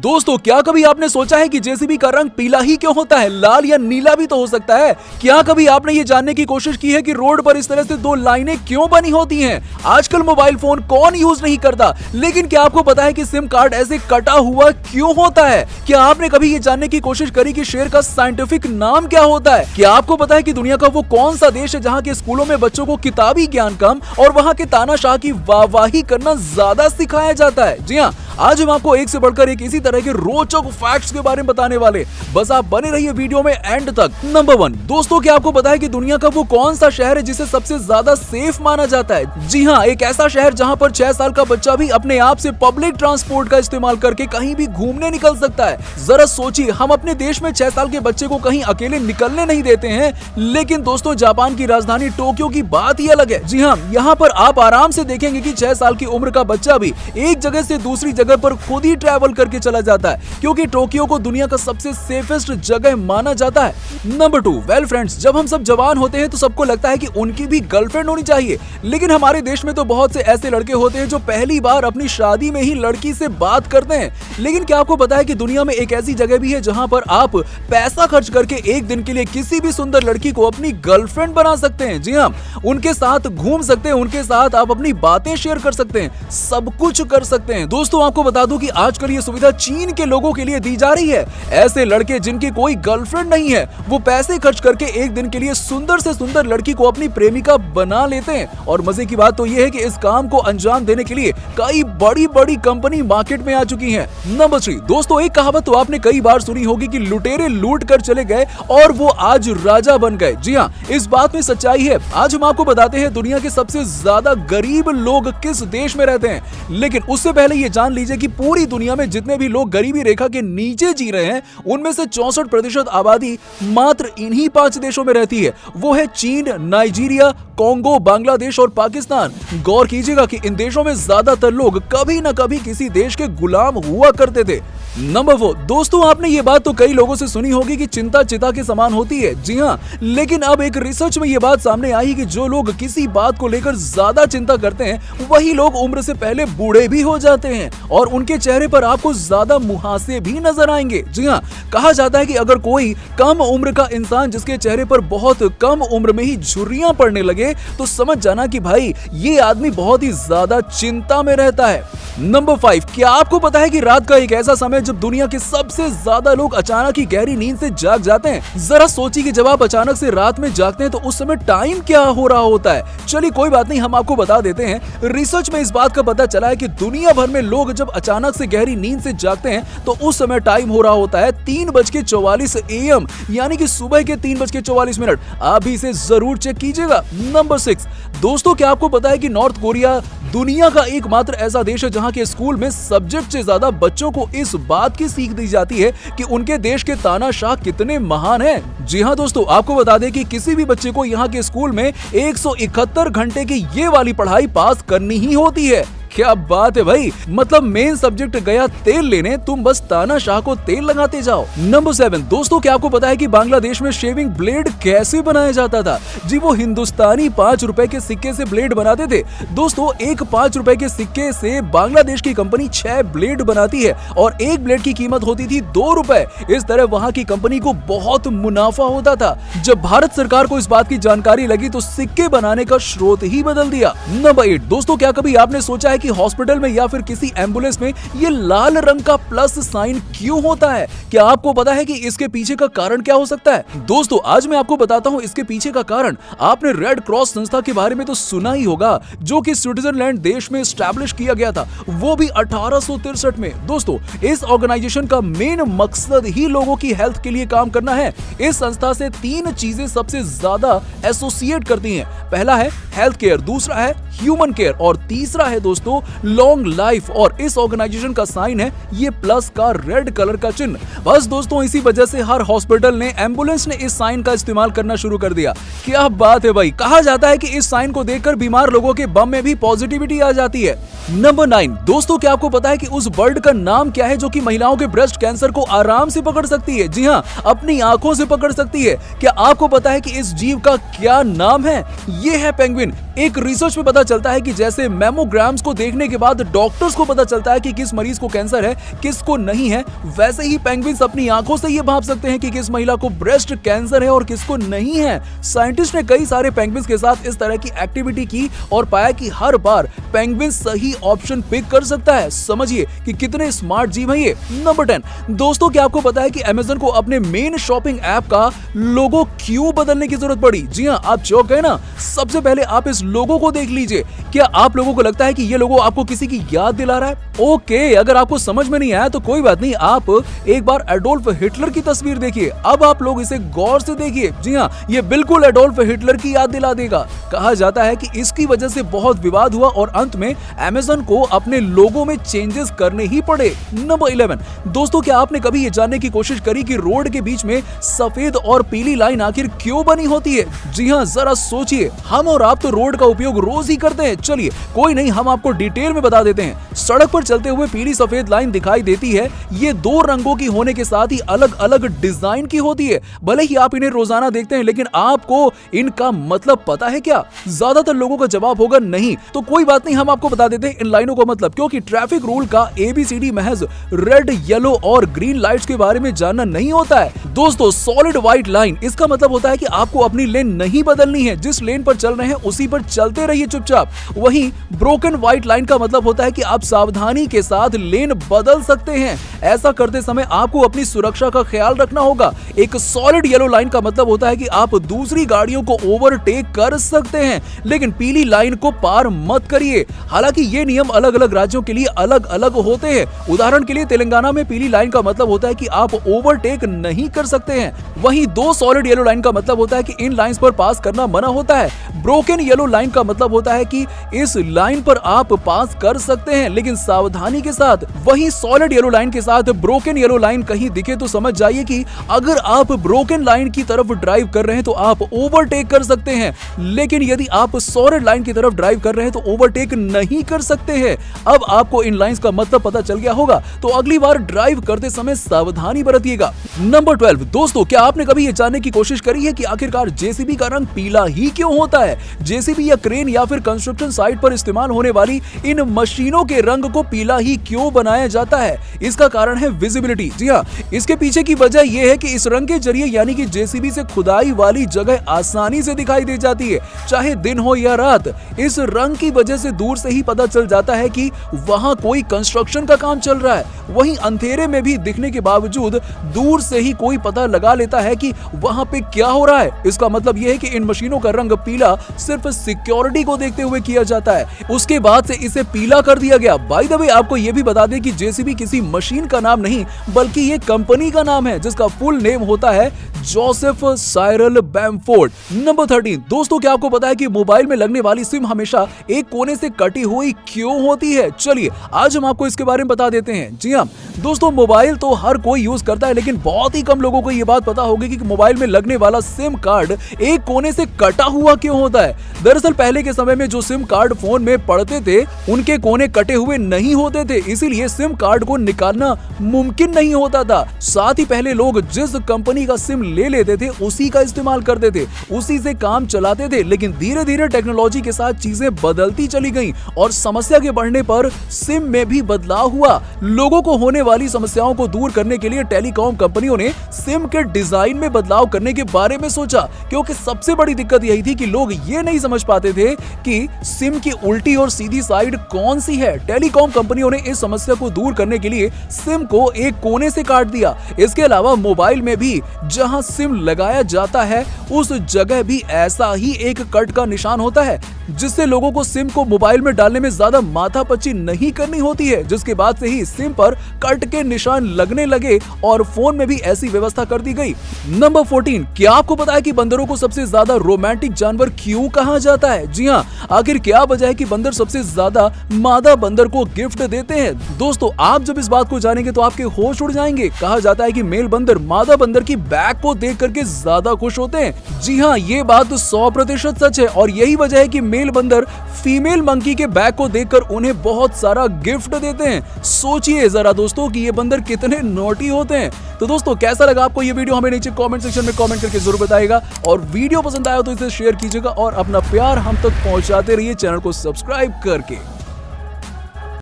दोस्तों, क्या कभी आपने सोचा है कि जेसीबी का रंग पीला ही क्यों होता है? लाल या नीला भी तो हो सकता है। क्या कभी आपने ये जानने की कोशिश की है कि रोड पर इस तरह से दो लाइनें क्यों बनी होती हैं? आजकल मोबाइल फोन कौन यूज नहीं करता, लेकिन क्या आपको पता है कि सिम कार्ड ऐसे कटा हुआ क्यों होता है? क्या आपने कभी ये जानने की कोशिश करी कि शेर का साइंटिफिक नाम क्या होता है? क्या आपको पता है कि दुनिया का वो कौन सा देश है जहाँ के स्कूलों में बच्चों को किताबी ज्ञान कम और वहाँ के तानाशाह की वाहवाही करना ज्यादा सिखाया जाता है? जी हाँ, आज हम आपको एक से बढ़कर एक इसी तरह के रोचक फैक्ट्स के बारे में बताने वाले, बस आप बने रहिए वीडियो में एंड तक। नंबर 1, दोस्तों, क्या आपको पता है कि दुनिया का वो कौन सा शहर है जिसे सबसे ज्यादा सेफ माना जाता है? जी हाँ, एक ऐसा शहर जहाँ पर 6 साल का बच्चा भी अपने आप से पब्लिक ट्रांसपोर्ट का इस्तेमाल करके कहीं भी घूमने निकल सकता है। जरा सोचिए, हम अपने देश में 6 साल के बच्चे को कहीं अकेले निकलने नहीं देते हैं, लेकिन दोस्तों जापान की राजधानी टोक्यो की बात ही अलग है। जी हाँ, यहाँ पर आप आराम से देखेंगे कि 6 साल की उम्र का बच्चा भी एक जगह से दूसरी जगह पर खुद ही ट्रैवल करके चला जाता है, क्योंकि टोक्यो को दुनिया का सबसे सेफेस्ट जगह माना जाता है। नंबर 2, वेल फ्रेंड्स, जब हम सब जवान होते हैं तो सबको लगता है कि उनकी भी गर्लफ्रेंड होनी चाहिए, लेकिन हमारे देश में तो बहुत से ऐसे लड़के होते हैं जो पहली बार अपनी शादी में ही लड़की से बात करते हैं। लेकिन क्या आपको पता है कि दुनिया में एक ऐसी जगह भी है जहां पर आप पैसा खर्च करके एक दिन के लिए किसी भी सुंदर लड़की को अपनी गर्लफ्रेंड बना सकते हैं? जी हाँ, उनके साथ घूम सकते हैं, उनके साथ आप अपनी बातें शेयर कर सकते हैं, सब कुछ कर सकते हैं। दोस्तों, आपको बता दूं कि आजकल ये सुविधा चीन के लोगों के लिए दी जा रही है। ऐसे लड़के जिनकी कोई गर्लफ्रेंड नहीं है, वो पैसे खर्च करके एक दिन के लिए सुंदर से सुंदर लड़की को अपनी प्रेमिका बना लेते हैं। और मजे की बात तो ये है कि इस काम को अंजाम देने के लिए कई बड़ी बड़ी कंपनी मार्केट में आ चुकी हैं। नंबर 3, दोस्तों, एक कहावत तो आपने कई बार सुनी होगी कि लुटेरे लूट कर चले गए और वो आज राजा बन गए। जी हाँ, इस बात में सच्चाई है। आज हम आपको बताते हैं दुनिया के सबसे ज्यादा गरीब लोग किस देश में रहते हैं, लेकिन उससे पहले ये जान लीजिए कि पूरी दुनिया में जितने भी लोग गरीबी रेखा के नीचे जी रहे हैं, उनमें से 64% आबादी मात्र इन्हीं 5 देशों में रहती है। वो है चीन, नाइजीरिया, कोंगो, बांग्लादेश और पाकिस्तान। गौर कीजिएगा कि इन देशों में ज्यादातर लोग कभी न कभी किसी देश के गुलाम हुआ करते थे। नंबर 4, दोस्तों, आपने ये बात तो कई लोगों से सुनी होगी कि चिंता चिता के समान होती है। जी हाँ, लेकिन अब एक रिसर्च में ये बात सामने आई कि जो लोग किसी बात को लेकर ज्यादा चिंता करते हैं, वही लोग उम्र से पहले बूढ़े भी हो जाते हैं और उनके चेहरे पर आपको ज्यादा मुहासे भी नजर आएंगे। जी हाँ, कहा जाता है कि अगर कोई कम उम्र का इंसान जिसके चेहरे पर बहुत कम उम्र में ही झुर्रियां पड़ने लगे, तो समझ जाना कि भाई ये आदमी बहुत ही ज्यादा चिंता में रहता है। नंबर 5, क्या आपको पता है कि रात का एक ऐसा समय जब दुनिया के सबसे ज्यादा लोग अचानक ही गहरी नींद से जाग जाते हैं? जरा सोचिए कि जब आप अचानक से रात में जागते हैं तो उस समय टाइम क्या हो रहा होता है। चलिए कोई बात नहीं, हम आपको बता देते हैं। रिसर्च में इस बात का पता चला है कि दुनिया भर में लोग जब अचानक से गहरी नींद से जागते हैं तो उस समय टाइम हो रहा होता है 3:44 AM, यानी कि सुबह के 3:44। आप भी इसे जरूर चेक कीजिएगा। नंबर 6, दोस्तों, क्या आपको पता है कि नॉर्थ कोरिया दुनिया का एकमात्र ऐसा देश है जहां के स्कूल में सब्जेक्ट से ज्यादा बच्चों को इस बात की सीख दी जाती है कि उनके देश के तानाशाह कितने महान हैं। जी हां दोस्तों, आपको बता दें कि किसी भी बच्चे को यहाँ के स्कूल में 171 घंटे की ये वाली पढ़ाई पास करनी ही होती है। क्या बात है भाई, मतलब मेन सब्जेक्ट गया तेल लेने, तुम बस तानाशाह को तेल लगाते जाओ। नंबर 7, दोस्तों, क्या आपको पता है कि बांग्लादेश में शेविंग ब्लेड कैसे बनाया जाता था? जी, वो हिंदुस्तानी 5 रुपए के सिक्के से ब्लेड बनाते थे। दोस्तों, एक 5 रुपए के सिक्के से बांग्लादेश की कंपनी 6 ब्लेड बनाती है और एक ब्लेड की कीमत होती थी 2 रुपए। इस तरह वहाँ की कंपनी को बहुत मुनाफा होता था। जब भारत सरकार को इस बात की जानकारी लगी तो सिक्के बनाने का स्रोत ही बदल दिया। नंबर 8, दोस्तों, क्या कभी आपने सोचा है कि हॉस्पिटल में या फिर किसी एम्बुलेंस में ये लाल रंग का प्लस साइन क्यों होता है? क्या आपको पता है कि इसके पीछे का कारण क्या हो सकता है? दोस्तों, आज मैं आपको बताता हूं इसके पीछे का कारण। आपने रेड क्रॉस संस्था के बारे में तो सुना ही होगा, जो कि स्विट्जरलैंड देश में एस्टैब्लिश किया गया था, वो भी 1863 में। दोस्तों, इस ऑर्गेनाइजेशन का मेन मकसद ही लोगों की हेल्थ के लिए काम करना है। इस संस्था से 3 चीजें सबसे ज्यादा एसोसिएट करती हैं। पहला है हेल्थ केयर, दूसरा है ह्यूमन केयर और तीसरा है दोस्तों लॉन्ग लाइफ। और इस ऑर्गेनाइजेशन का साइन है ये प्लस का रेड कलर का चिन्ह। बस दोस्तों, इसी वजह से हर हॉस्पिटल ने, एम्बुलेंस ने इस साइन का इस्तेमाल करना शुरू कर दिया। क्या बात है भाई, कहा जाता है कि इस साइन को देखकर बीमार लोगों के बम में भी पॉजिटिविटी आ जाती है। नंबर 9, दोस्तों, क्या आपको पता है कि उस बर्ड का नाम क्या है जो कि महिलाओं के ब्रेस्ट कैंसर को आराम से पकड़ सकती है? जी हाँ, अपनी आंखों से पकड़ सकती है। क्या आपको पता है कि इस जीव का क्या नाम है? ये है पेंगुइन। पेंगुइन। एक रिसर्च में पता चलता है कि जैसे मैमोग्राम्स को देखने के बाद डॉक्टर्स को पता चलता है कि किस मरीज को कैंसर है, किसको नहीं है, वैसे ही पेंगुइन्स अपनी आंखों से ये भाप सकते हैं कि किस महिला को ब्रेस्ट कैंसर है और किसको नहीं है। साइंटिस्ट ने कई सारे पेंगुइन्स के साथ इस तरह की एक्टिविटी की और पाया कि हर बार पेंगुइन सही ऑप्शन पिक कर सकता है। समझिए कि कितने स्मार्ट जीव हैं ये। नंबर 10, दोस्तों क्या आपको पता है कि अमेज़न को अपने मेन शॉपिंग ऐप का लोगो क्यों बदलने की जरूरत पड़ी? जी हाँ, आप चौंक गए ना। सबसे पहले आप इस लोगो को देख लीजिए। क्या आप लोगों को लगता है कि ये लोगो आपको किसी की याद दिला रहा है? ओके, अगर आपको समझ में नहीं आया तो कोई बात नहीं, आप एक बार एडोल्फ हिटलर की तस्वीर देखिए। अब आप लोग इसे गौर से देखिए। जी हाँ, ये बिल्कुल एडोल्फ हिटलर की याद दिला देगा। कहा जाता है कि इसकी वजह से बहुत विवाद हुआ और अंत में अमेज़न को अपने लोगो में चेंजेस करने ही पड़े। नंबर 11, दोस्तों क्या आपने कभी ये जानने की कोशिश करी कि रोड के बीच में सफेद और पीली लाइन आखिर क्यों बनी होती है? जी हाँ, जरा सोचिए। हम और आप तो रोड का उपयोग रोज ही करते हैं। चलिए कोई नहीं, हम आपको डिटेल में बता देते हैं। सड़क पर चलते हुए पीली सफेद लाइन दिखाई देती है। ये दो रंगों की होने के साथ ही अलग अलग डिजाइन की होती है। भले ही आप इन्हें रोजाना देखते हैं, लेकिन आपको इनका मतलब पता है क्या? ज्यादातर लोगों का जवाब होगा नहीं। तो कोई बात नहीं, हम आपको बता देते हैं इन लाइनों का मतलब, क्योंकि ट्रैफिक रूल का ABCD महज रेड, येलो और ग्रीन लाइट्स के बारे में जानना नहीं होता है। दोस्तों, सॉलिड व्हाइट लाइन, इसका मतलब होता है कि आपको अपनी लेन नहीं बदलनी है। जिस लेन पर चल रहे हैं उसी पर चलते रहिए चुपचाप। वहीं ब्रोकन व्हाइट लाइन का मतलब होता है कि आप सावधानी के साथ लेन बदल सकते हैं। ऐसा करते समय आपको अपनी सुरक्षा का ख्याल रखना होगा। एक सॉलिड येलो लाइन का मतलब होता है कि आप दूसरी गाड़ियों को ओवरटेक कर सकते हैं, लेकिन पीली लाइन को पार मत करिए। हालांकि ये नियम अलग अलग राज्यों के लिए अलग अलग होते हैं। उदाहरण के लिए तेलंगाना में पीली लाइन का मतलब होता है कि आप ओवरटेक नहीं कर सकते हैं। वहीं दो सॉलिड येलो लाइन का मतलब होता है कि इन लाइंस पर पास करना मना होता है। ब्रोकन येलो लाइन का मतलब होता है कि इस लाइन पर आप पास कर सकते हैं, लेकिन सावधानी के साथ। वहीं सॉलिड येलो लाइन के साथ ब्रोकन येलो लाइन कहीं दिखे तो समझ जाइए कि अगर आप ब्रोकन लाइन की तरफ ड्राइव कर रहे हैं तो आप ओवरटेक कर सकते हैं, लेकिन यदि आप सॉलिड लाइन की तरफ ड्राइव कर रहे हैं तो ओवरटेक नहीं कर सकते हैं। अब आपको इन लाइंस का मतलब पता चल गया होगा, तो अगली बार ड्राइव करते समय सावधानी बरतिएगा। नंबर 12, दोस्तों क्या आपने कभी ये जानने की कोशिश करी है कि आखिरकार जेसीबी का रंग पीला ही क्यों होता है? जेसीबी या क्रेन या फिर कंस्ट्रक्शन साइट पर इस्तेमाल होने वाली इन मशीनों के रंग को पीला ही क्यों बनाया जाता है? इसका कारण है विजिबिलिटी। जी हाँ, इसके पीछे की वजह यह है कि इस रंग के जरिए यानी कि जेसीबी से खुदाई वाली जगह आसानी से दिखाई दे जाती है, चाहे दिन हो या रात। इस रंग की वजह से दूर से ही पता चल जाता है कि वहां कोई कंस्ट्रक्शन का काम चल रहा है। वहीं अंधेरे में भी दिखने के बावजूद दूर से ही कोई पता लगा लेता है कि वहां पे क्या हो रहा है। इसका मतलब यह है कि इन मशीनों का रंग पीला सिर्फ सिक्योरिटी को देखते हुए किया जाता है। उसके बाद से इसे पीला कर दिया गया। बाय द वे, आपको यह भी बता दें कि जेसीबी किसी मशीन का नाम नहीं बल्कि ये कंपनी का नाम है, जिसका फुल नेम होता है जोसेफ साइरल बैमफोर्ड। नंबर 13, दोस्तों क्या आपको पता है कि मोबाइल में लगने वाली सिम हमेशा एक कोने से कटी हुई क्यों होती है? चलिए आज हम आपको इसके बारे में बता देते हैं। जी हाँ दोस्तों, मोबाइल तो हर कोई यूज करता है, लेकिन बहुत ही कम लोगों को यह बात पता होगी कि मोबाइल में लगने वाला सिम कार्ड एक कोने से कटा हुआ क्यों होता है। दरअसल पहले के समय में जो सिम कार्ड फोन में पड़ते थे उनके कोने कटे हुए नहीं होते थे, इसीलिए सिम कार्ड को निकालना मुमकिन नहीं होता था। साथ ही पहले लोग जिस कंपनी का सिम ले लेते थे उसी का इस्तेमाल करते थे, उसी से काम चलाते थे। लेकिन धीरे धीरे टेक्नोलॉजी के साथ चीजें बदलती चली गईं और समस्या के बढ़ने पर सिम में भी बदलाव हुआ। लोगों को होने वाली समस्याओं को दूर करने के लिए टेलीकॉम कंपनियों ने सिम के डिजाइन में बदलाव करने के बारे में सोचा, क्योंकि सबसे बड़ी दिक्कत यही थी कि लोग ये नहीं समझ पाते थे कि सिम की उल्टी और सीधी साइड कौन सी है। टेलीकॉम कंपनियों ने इस समस्या को दूर करने के लिए सिम को एक कोने से काट दिया। इसके अलावा मोबाइल में भी जहां सिम लगाया जाता है उस जगह भी ऐसा ही एक कट का निशान होता है, जिससे लोगों को सिम को मोबाइल में डालने में ज्यादा माथापच्ची नहीं करनी होती है। जिसके बाद से ही सिम पर कट के निशान लगने लगे और फोन में भी ऐसी व्यवस्था कर दी गई। नंबर 14, क्या आपको पता है कि बंदरों को सबसे ज्यादा रोमांटिक जानवर क्यों कहा जाता है? जी हाँ, आखिर क्या वजह है कि बंदर सबसे ज्यादा मादा बंदर को गिफ्ट देते हैं? दोस्तों आप जब इस बात को जानेंगे तो आपके होश उड़ जाएंगे। कहा जाता है कि मेल बंदर मादा बंदर की बैग को देख करके ज्यादा खुश होते हैं। जी हाँ, ये बात 100% सच है और यही वजह है कि मेल बंदर फीमेल मंकी के बैग को देखकर उन्हें बहुत सारा गिफ्ट देते हैं। सोचिए जरा दोस्तों कि ये बंदर कितने नॉटी होते हैं। तो दोस्तों कैसा लगा आपको ये वीडियो, हमें नीचे कमेंट सेक्शन में कमेंट करके जरूर बताइएगा और वीडियो पसंद आया तो इसे शेयर कीजिएगा और अपने अपना प्यार हम तक पहुंचाते रहिए चैनल को सब्सक्राइब करके।